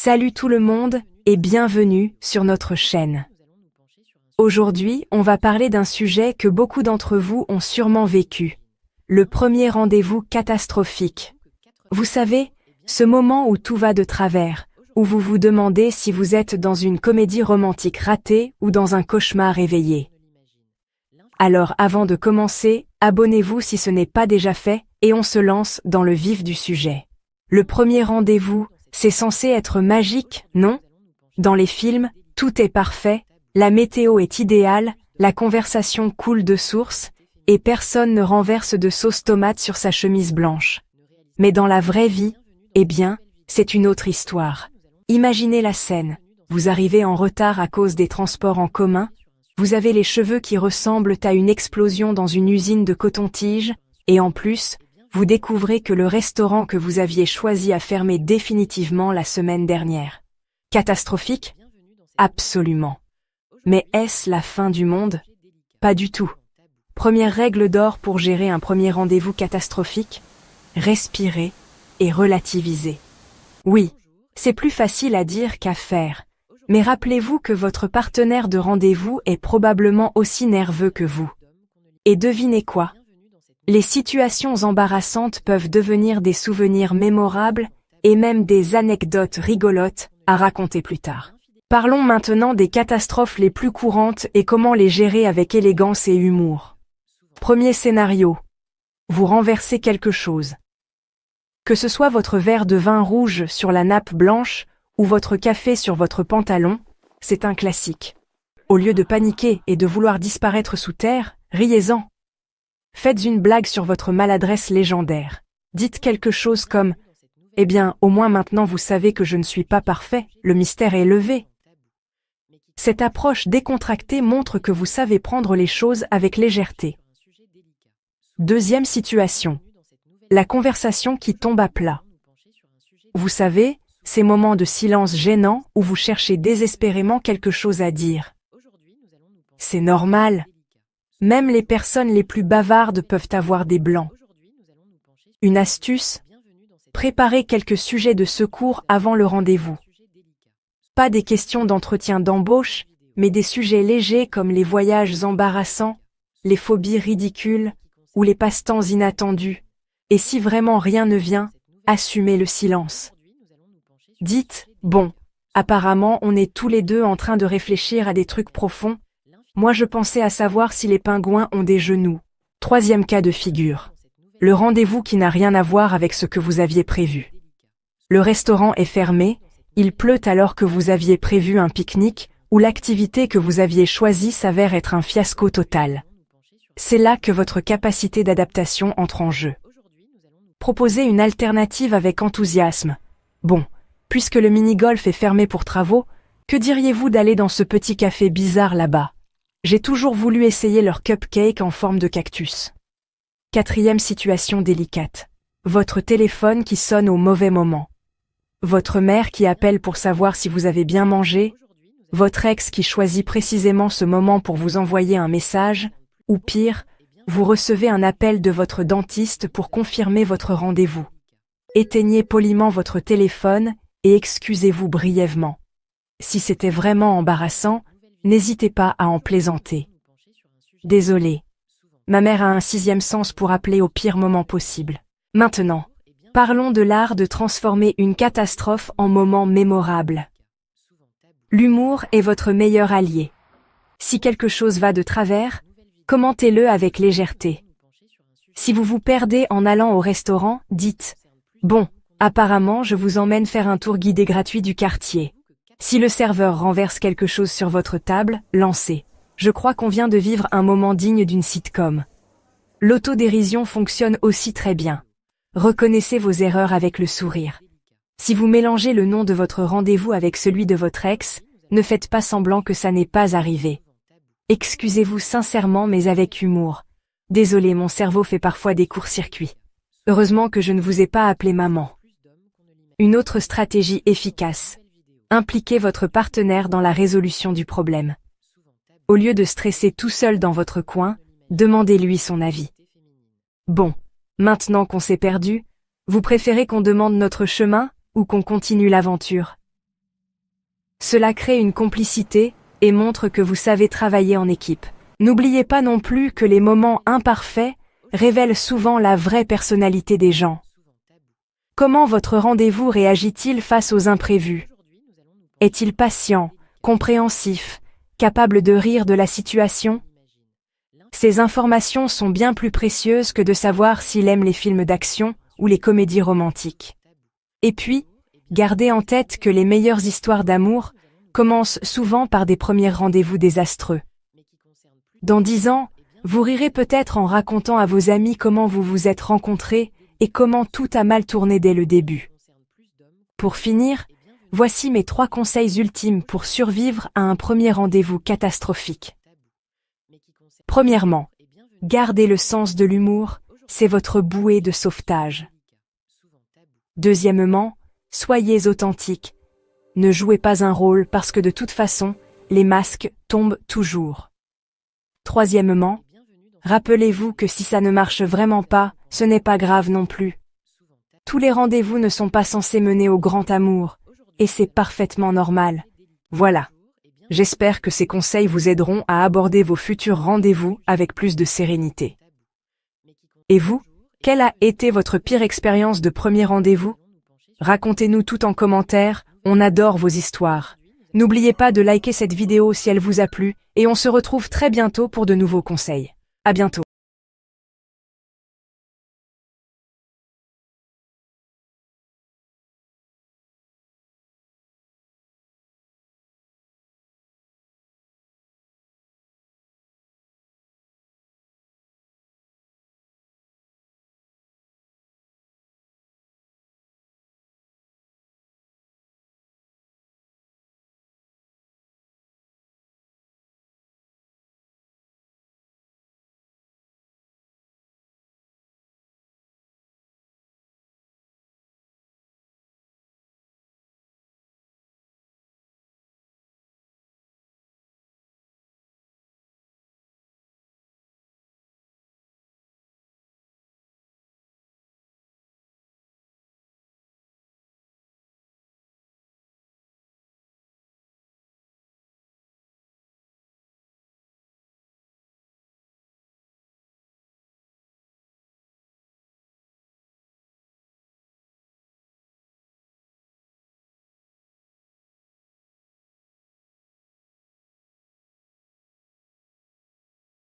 Salut tout le monde et bienvenue sur notre chaîne. Aujourd'hui, on va parler d'un sujet que beaucoup d'entre vous ont sûrement vécu. Le premier rendez-vous catastrophique. Vous savez, ce moment où tout va de travers, où vous vous demandez si vous êtes dans une comédie romantique ratée ou dans un cauchemar éveillé. Alors avant de commencer, abonnez-vous si ce n'est pas déjà fait et on se lance dans le vif du sujet. Le premier rendez-vous, c'est censé être magique, non? Dans les films, tout est parfait, la météo est idéale, la conversation coule de source, et personne ne renverse de sauce tomate sur sa chemise blanche. Mais dans la vraie vie, eh bien, c'est une autre histoire. Imaginez la scène. Vous arrivez en retard à cause des transports en commun, vous avez les cheveux qui ressemblent à une explosion dans une usine de coton-tige, et en plus, vous découvrez que le restaurant que vous aviez choisi a fermé définitivement la semaine dernière. Catastrophique? Absolument. Mais est-ce la fin du monde? Pas du tout. Première règle d'or pour gérer un premier rendez-vous catastrophique? Respirer et relativiser. Oui, c'est plus facile à dire qu'à faire. Mais rappelez-vous que votre partenaire de rendez-vous est probablement aussi nerveux que vous. Et devinez quoi? Les situations embarrassantes peuvent devenir des souvenirs mémorables et même des anecdotes rigolotes à raconter plus tard. Parlons maintenant des catastrophes les plus courantes et comment les gérer avec élégance et humour. Premier scénario. Vous renversez quelque chose. Que ce soit votre verre de vin rouge sur la nappe blanche ou votre café sur votre pantalon, c'est un classique. Au lieu de paniquer et de vouloir disparaître sous terre, riez-en. Faites une blague sur votre maladresse légendaire. Dites quelque chose comme « Eh bien, au moins maintenant vous savez que je ne suis pas parfait, le mystère est levé ». Cette approche décontractée montre que vous savez prendre les choses avec légèreté. Deuxième situation. La conversation qui tombe à plat. Vous savez, ces moments de silence gênant où vous cherchez désespérément quelque chose à dire. C'est normal. Même les personnes les plus bavardes peuvent avoir des blancs. Une astuce? Préparez quelques sujets de secours avant le rendez-vous. Pas des questions d'entretien d'embauche, mais des sujets légers comme les voyages embarrassants, les phobies ridicules ou les passe-temps inattendus. Et si vraiment rien ne vient, assumez le silence. Dites, bon, apparemment on est tous les deux en train de réfléchir à des trucs profonds. Moi je pensais à savoir si les pingouins ont des genoux. Troisième cas de figure. Le rendez-vous qui n'a rien à voir avec ce que vous aviez prévu. Le restaurant est fermé, il pleut alors que vous aviez prévu un pique-nique, ou l'activité que vous aviez choisie s'avère être un fiasco total. C'est là que votre capacité d'adaptation entre en jeu. Proposez une alternative avec enthousiasme. Bon, puisque le mini-golf est fermé pour travaux, que diriez-vous d'aller dans ce petit café bizarre là-bas? J'ai toujours voulu essayer leur cupcake en forme de cactus. Quatrième situation délicate. Votre téléphone qui sonne au mauvais moment. Votre mère qui appelle pour savoir si vous avez bien mangé. Votre ex qui choisit précisément ce moment pour vous envoyer un message. Ou pire, vous recevez un appel de votre dentiste pour confirmer votre rendez-vous. Éteignez poliment votre téléphone et excusez-vous brièvement. Si c'était vraiment embarrassant, n'hésitez pas à en plaisanter. Désolé. Ma mère a un sixième sens pour appeler au pire moment possible. Maintenant, parlons de l'art de transformer une catastrophe en moment mémorable. L'humour est votre meilleur allié. Si quelque chose va de travers, commentez-le avec légèreté. Si vous vous perdez en allant au restaurant, dites « Bon, apparemment je vous emmène faire un tour guidé gratuit du quartier. » Si le serveur renverse quelque chose sur votre table, lancez. Je crois qu'on vient de vivre un moment digne d'une sitcom. L'autodérision fonctionne aussi très bien. Reconnaissez vos erreurs avec le sourire. Si vous mélangez le nom de votre rendez-vous avec celui de votre ex, ne faites pas semblant que ça n'est pas arrivé. Excusez-vous sincèrement mais avec humour. Désolé, mon cerveau fait parfois des courts-circuits. Heureusement que je ne vous ai pas appelé maman. Une autre stratégie efficace. Impliquez votre partenaire dans la résolution du problème. Au lieu de stresser tout seul dans votre coin, demandez-lui son avis. Bon, maintenant qu'on s'est perdu, vous préférez qu'on demande notre chemin ou qu'on continue l'aventure? Cela crée une complicité et montre que vous savez travailler en équipe. N'oubliez pas non plus que les moments imparfaits révèlent souvent la vraie personnalité des gens. Comment votre rendez-vous réagit-il face aux imprévus? Est-il patient, compréhensif, capable de rire de la situation? Ces informations sont bien plus précieuses que de savoir s'il aime les films d'action ou les comédies romantiques. Et puis, gardez en tête que les meilleures histoires d'amour commencent souvent par des premiers rendez-vous désastreux. Dans 10 ans, vous rirez peut-être en racontant à vos amis comment vous vous êtes rencontrés et comment tout a mal tourné dès le début. Pour finir, voici mes 3 conseils ultimes pour survivre à un premier rendez-vous catastrophique. Premièrement, gardez le sens de l'humour, c'est votre bouée de sauvetage. Deuxièmement, soyez authentique. Ne jouez pas un rôle parce que de toute façon, les masques tombent toujours. Troisièmement, rappelez-vous que si ça ne marche vraiment pas, ce n'est pas grave non plus. Tous les rendez-vous ne sont pas censés mener au grand amour, et c'est parfaitement normal. Voilà. J'espère que ces conseils vous aideront à aborder vos futurs rendez-vous avec plus de sérénité. Et vous, quelle a été votre pire expérience de premier rendez-vous? Racontez-nous tout en commentaire, on adore vos histoires. N'oubliez pas de liker cette vidéo si elle vous a plu, et on se retrouve très bientôt pour de nouveaux conseils. À bientôt.